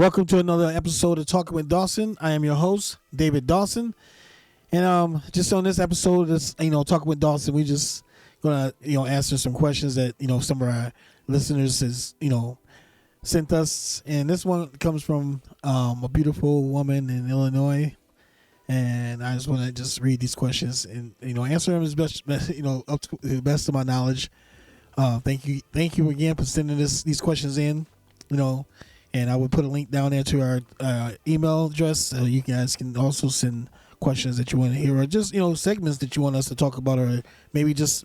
Welcome to another episode of Talking with Dawson. I am your host, David Dawson. And just on this episode, Talking with Dawson, we just gonna, answer some questions that, some of our listeners has, sent us. And this one comes from a beautiful woman in Illinois. And I just want to just read these questions and, answer them as best, up to the best of my knowledge. Thank you again for sending these questions in, and I would put a link down there to our email address so you guys can also send questions that you want to hear, or just, segments that you want us to talk about, or maybe just,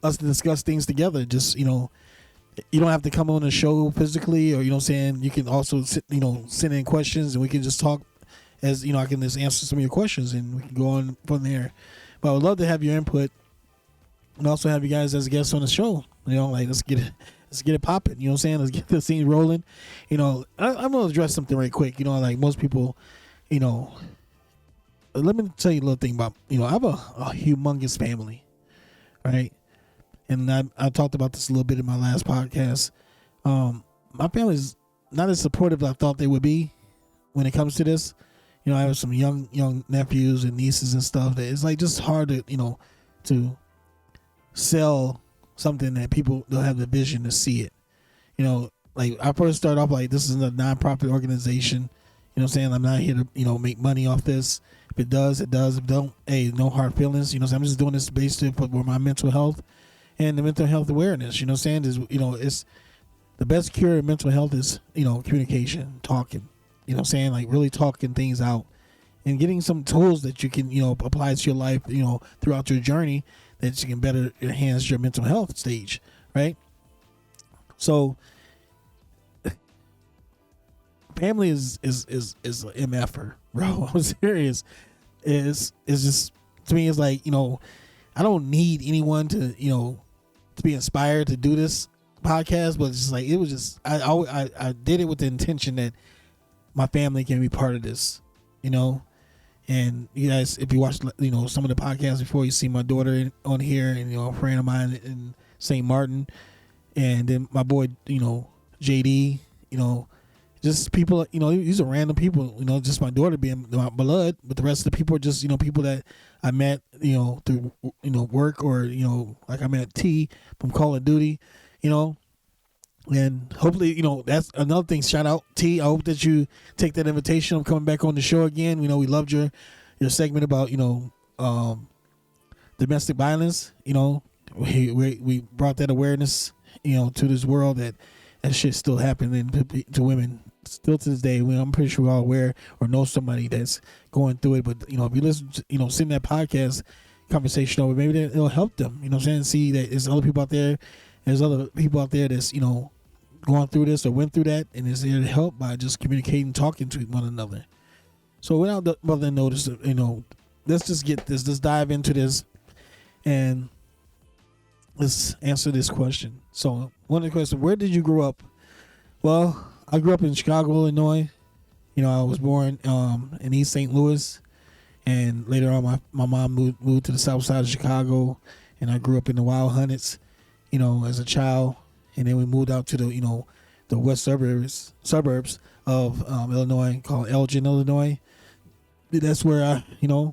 us to discuss things together. Just, you don't have to come on the show physically, or, you can also, send in questions and we can just talk as, I can just answer some of your questions and we can go on from there. But I would love to have your input and also have you guys as guests on the show. Let's get it popping. Let's get this thing rolling. I'm gonna address something right quick. Like most people, let me tell you a little thing about, I have a humongous family, right? And I talked about this a little bit in my last podcast. My family's not as supportive as I thought they would be when it comes to this. I have some young nephews and nieces and stuff that it's like just hard to, to sell something that people don't have the vision to see it. Like I first started off like, this is a nonprofit organization. I'm not here to, make money off this. If it does, it does. If it don't, hey, no hard feelings. I'm just doing this based on my mental health and the mental health awareness. It's the best cure of mental health is, communication, talking. Like really talking things out and getting some tools that you can, apply to your life, throughout your journey, that you can better enhance your mental health stage, right? So family is an MFer, bro. I'm serious. It's just, to me, it's like, I don't need anyone to, to be inspired to do this podcast, but it's just like, it was just, I did it with the intention that my family can be part of this, and you guys, if you watch, some of the podcasts before, you see my daughter on here, and, a friend of mine in St. Martin, and then my boy, JD, just people, these are random people, just my daughter being my blood, but the rest of the people are just, people that I met, through, work, or, like I met T from Call of Duty, and hopefully, that's another thing. Shout out T. I hope that you take that invitation of coming back on the show again. We loved your segment about, domestic violence. We brought that awareness, to this world that shit still happening to women still to this day. I'm pretty sure we're all aware or know somebody that's going through it. But, if you listen to, send that podcast conversation over, maybe it'll help them, see that there's other people out there. There's other people out there that's, going through this or went through that, and is there to help by just communicating, talking to one another. So without further notice, let's just get this. Let's dive into this, and let's answer this question. So one of the questions: where did you grow up? Well, I grew up in Chicago, Illinois. I was born in East St. Louis, and later on, my mom moved to the south side of Chicago, and I grew up in the Wild Hunnets, as a child. And then we moved out to the, the west suburbs of Illinois, called Elgin, Illinois. That's where I,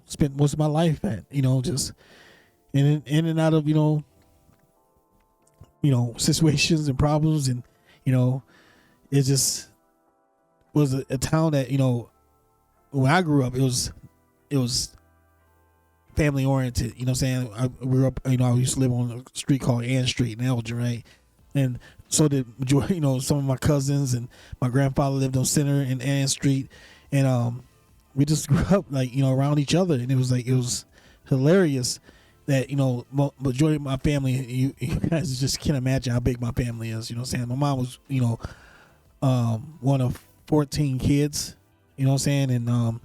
spent most of my life at, just in and out of, situations and problems. And, it just was a town that, when I grew up, it was family oriented. I grew up, I used to live on a street called Ann Street in Elgin, right? And so did majority, some of my cousins, and my grandfather lived on Center in Ann Street, and we just grew up around each other, and it was hilarious that majority of my family, you guys just can't imagine how big my family is. My mom was one of 14 kids, and the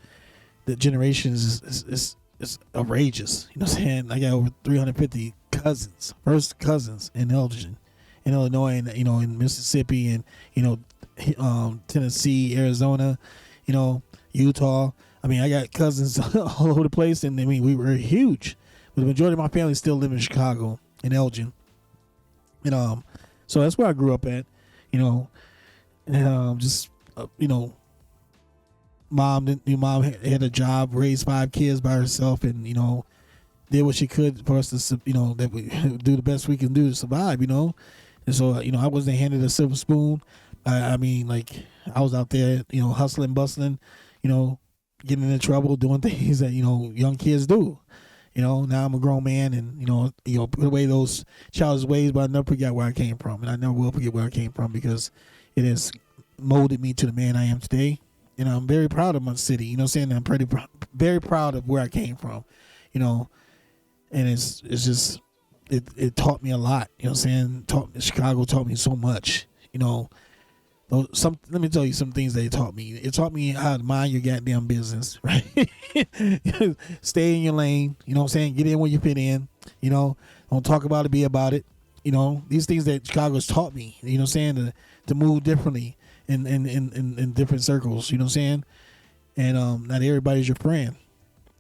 generations is outrageous. I got over 350 first cousins in Elgin, in Illinois, and in Mississippi, and Tennessee, Arizona, Utah. I got cousins all over the place, and we were huge. But the majority of my family still live in Chicago, in Elgin, and so that's where I grew up at, and just your mom had a job, raised 5 kids by herself, and did what she could for us to that we do the best we can do to survive. And so I wasn't handed a silver spoon. I mean, like, I was out there, hustling, bustling, getting into trouble, doing things that young kids do. Now I'm a grown man, and put away those childish ways, but I never forget where I came from, and I never will forget where I came from, because it has molded me to the man I am today. And I'm very proud of my city. I'm very proud of where I came from. And it's just it taught me a lot. Chicago taught me so much. Let me tell you some things they taught me. It taught me how to mind your goddamn business, right? Stay in your lane, get in where you fit in, don't talk about it, be about it. These things that Chicago's taught me, to move differently in different circles, and not everybody's your friend.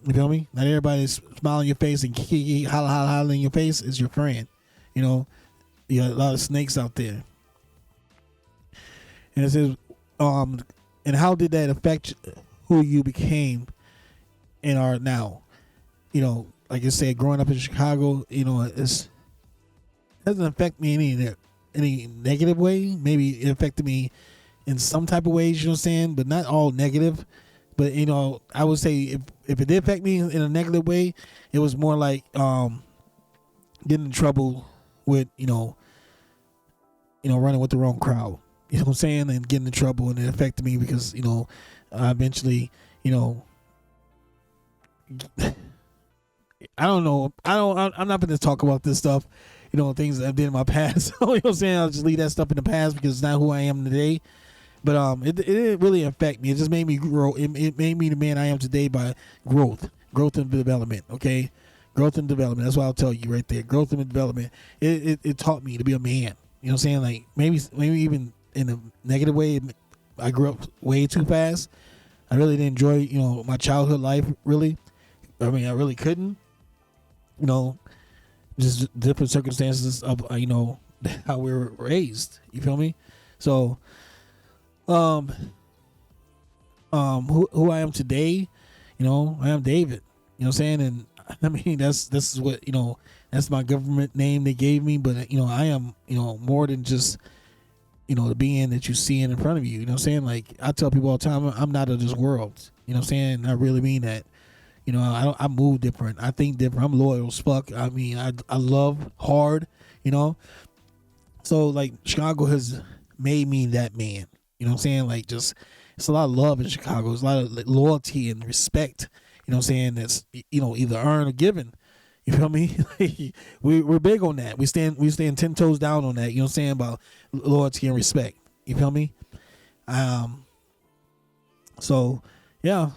You feel me? Not everybody's smiling in your face and holla in your face is your friend. You got a lot of snakes out there. And it says, and how did that affect who you became and are now? Like I said, growing up in Chicago, it doesn't affect me in any negative way. Maybe it affected me in some type of ways, but not all negative. But I would say if it did affect me in a negative way, it was more like getting in trouble with running with the wrong crowd. And getting in trouble, and it affected me because I eventually I don't know. I'm not going to talk about this stuff, things that I did in my past. I'll just leave that stuff in the past because it's not who I am today. But it didn't really affect me. It just made me grow. It made me the man I am today by growth and development. Okay, growth and development. That's what I'll tell you right there. Growth and development. It taught me to be a man. Like maybe even in a negative way, I grew up way too fast. I really didn't enjoy my childhood life. Really, I mean, I really couldn't. Just different circumstances of how we were raised. You feel me? So, who I am today, I am David. And I mean this is what that's my government name they gave me. But I am more than just the being that you see in front of you. Like I tell people all the time, I'm not of this world. I really mean that. I move different. I think different. I'm loyal as fuck. I mean, I love hard, So, like, Chicago has made me that man. Like, just, it's a lot of love in Chicago. There's a lot of loyalty and respect, that's, either earned or given. You feel me? We're big on that. We stand 10 toes down on that, about loyalty and respect. You feel me? So, yeah.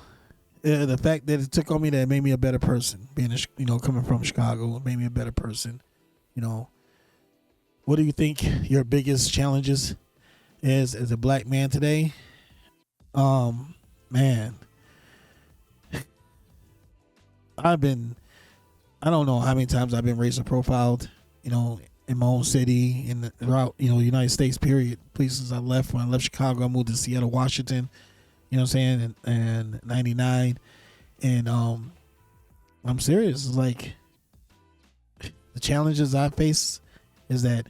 The fact that it took on me, that made me a better person. Being coming from Chicago, it made me a better person. What do you think your biggest challenges is as a black man today? Man, I don't know how many times I've been racial profiled. In my own city, throughout United States. Period. Places I left when I left Chicago, I moved to Seattle, Washington. And 99. And I'm serious. It's like the challenges I face is that,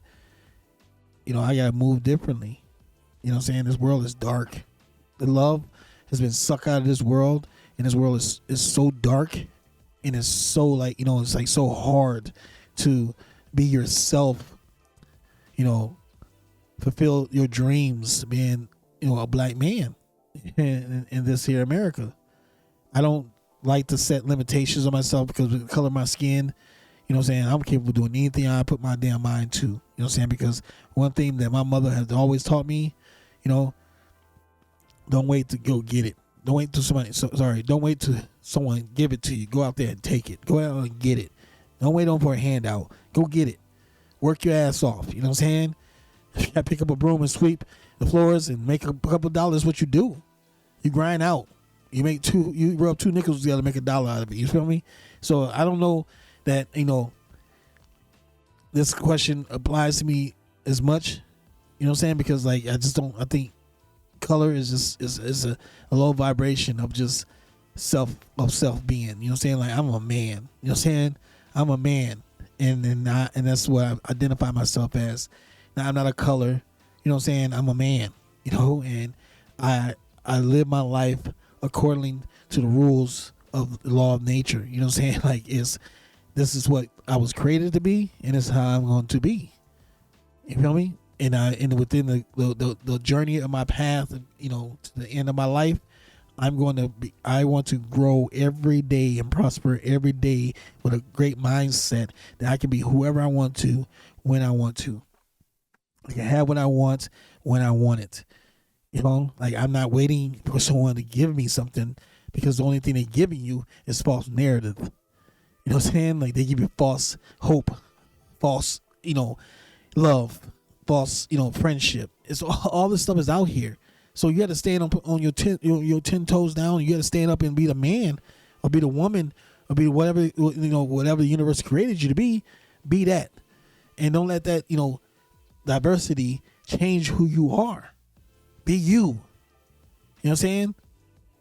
I gotta move differently. This world is dark. The love has been sucked out of this world, and this world is so dark, and it's so like, it's like so hard to be yourself, fulfill your dreams being, a black man. In this here America. I don't like to set limitations on myself because of the color of my skin. I'm capable of doing anything I put my damn mind to. Because one thing that my mother has always taught me, don't wait to go get it. Don't wait till don't wait till someone give it to you. Go out there and take it. Go out and get it. Don't wait on for a handout. Go get it. Work your ass off. If you gotta pick up a broom and sweep the floors and make a couple of dollars, what you do. You grind out. You rub 2 nickels together to make $1 out of it. You feel me? So I don't know that, this question applies to me as much, because like, I think color is just is a low vibration of just self being. You know what I'm saying? Like I'm a man. You know what I'm saying? I'm a man, and that's what I identify myself as. Now I'm not a color. You know what I'm saying? I'm a man. You know, and I live my life according to the rules of the law of nature. You know what I'm saying? Like this is what I was created to be, and it's how I'm going to be. You feel me? And within the journey of my path, you know, to the end of my life, I want to grow every day and prosper every day with a great mindset that I can be whoever I want to, when I want to. I can have what I want when I want it. You know, like I'm not waiting for someone to give me something, because the only thing they're giving you is false narrative. You know what I'm saying? Like they give you false hope, false, you know, love, false, you know, friendship. It's all this stuff is out here. So you got to stand on your 10 toes down. You got to stand up and be the man, or be the woman, or be whatever, you know, whatever the universe created you to be. Be that, and don't let that, you know, diversity change who you are. Be you. You know what I'm saying?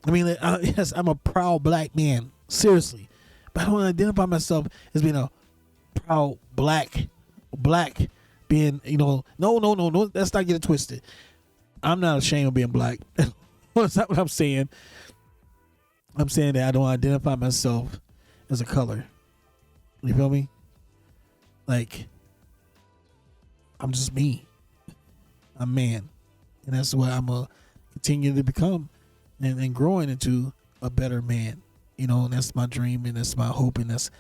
I mean, yes, I'm a proud black man, seriously, but I don't identify myself as being a proud black being, you know, no, let's not get it twisted. I'm not ashamed of being black. That's not what I'm saying. I'm saying that I don't identify myself as a color. You feel me? Like, I'm just me. I'm man. And that's what I'm going to continue to become, and growing into a better man. You know, and that's my dream, and that's my hope, and that's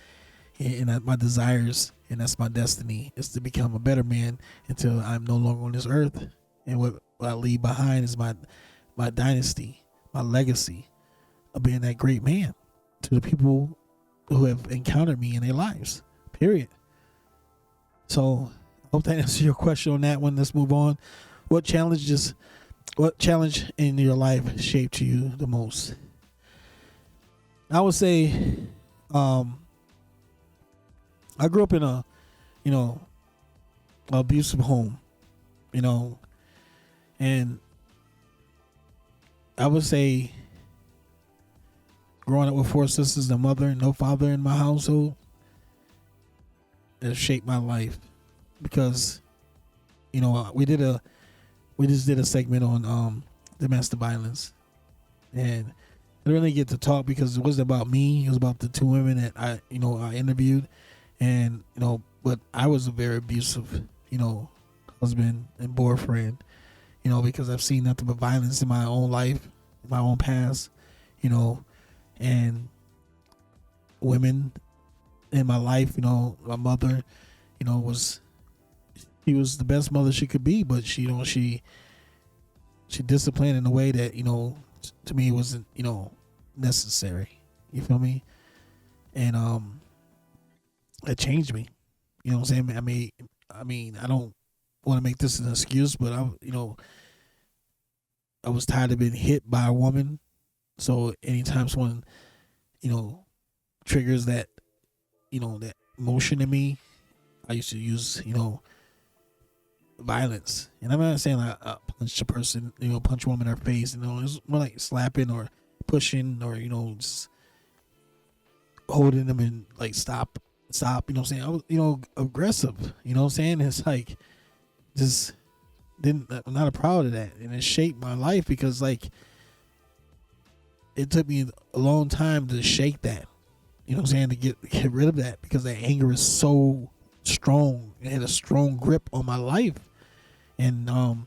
my desires, and that's my destiny, is to become a better man until I'm no longer on this earth. And what I leave behind is my dynasty, my legacy of being that great man to the people who have encountered me in their lives, period. So I hope that answers your question on that one. Let's move on. What challenge in your life shaped you the most? I would say, I grew up in a, you know, abusive home, you know, and I would say growing up with 4 sisters and a mother and no father in my household has shaped my life, because, you know, we just did a segment on domestic violence, and I didn't really get to talk because it wasn't about me. It was about the 2 women that I interviewed, and, you know, but I was a very abusive, you know, husband and boyfriend, you know, because I've seen nothing but violence in my own life, in my own past, you know, and women in my life, you know, my mother, you know, she was the best mother she could be, but she, you know, she disciplined in a way that, you know, to me wasn't, you know, necessary. You feel me? And it changed me. You know what I'm saying? I mean, I don't want to make this an excuse, but I was tired of being hit by a woman. So anytime someone, you know, triggers that, you know, that emotion in me, I used to use, you know, violence. And I'm not saying like punch a person, you know, punch a woman in her face. You know, it's more like slapping or pushing, or, you know, just holding them and like stop. You know what I'm saying? I was, you know, aggressive. You know what I'm saying? It's like, just I'm not proud of that, and it shaped my life, because like it took me a long time to shake that. You know what I'm saying? To get rid of that, because that anger is so strong. It had a strong grip on my life. And you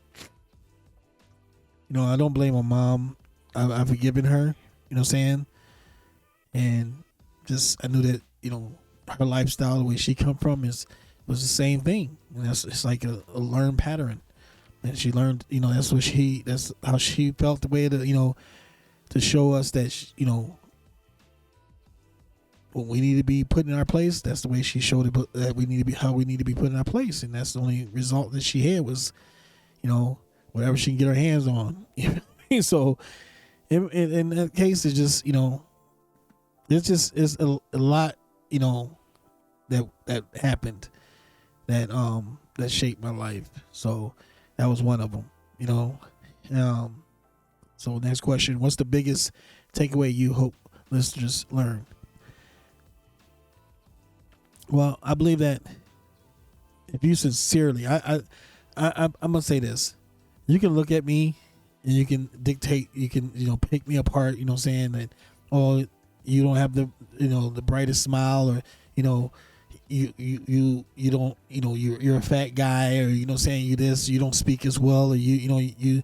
know, I don't blame my mom. I've forgiven her. You know what I'm saying? And just I knew that, you know, her lifestyle, the way she come from, was the same thing. And it's like a learned pattern. And she learned, you know, that's how she felt, the way to, you know, to show us that, you know, when we need to be put in our place, that's the way she showed it, that we need to be, how we need to be put in our place. And that's the only result that she had was, you know, whatever she can get her hands on. So in that case, it's just, you know, it's a lot, you know, that happened that shaped my life. So that was one of them, you know. So next question, what's the biggest takeaway you hope listeners learn? Well, I believe that if you sincerely, I'm gonna say this. You can look at me and you can dictate, you can, pick me apart, saying that, oh, you don't have the brightest smile, or, you don't, you're a fat guy, or, saying you this, you don't speak as well, or you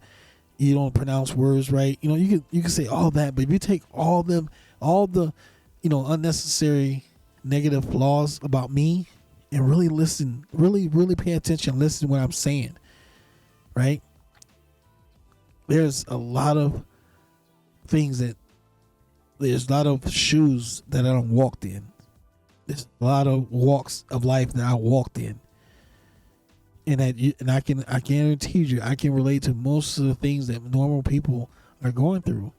don't pronounce words right. You can say all that, but if you take all the unnecessary negative flaws about me and really listen, really pay attention, listen to what I'm saying, right? There's a lot of shoes that I don't walked in. There's a lot of walks of life that I walked in. And I guarantee you, I can relate to most of the things that normal people are going through.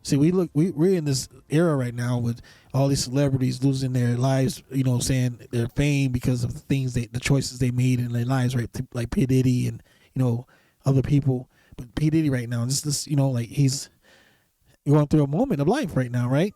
See, we're in this era right now with all these celebrities losing their lives, saying their fame because of the choices they made in their lives, right? Like P. Diddy and, other people. But P. Diddy right now, like he's going through a moment of life right now, right?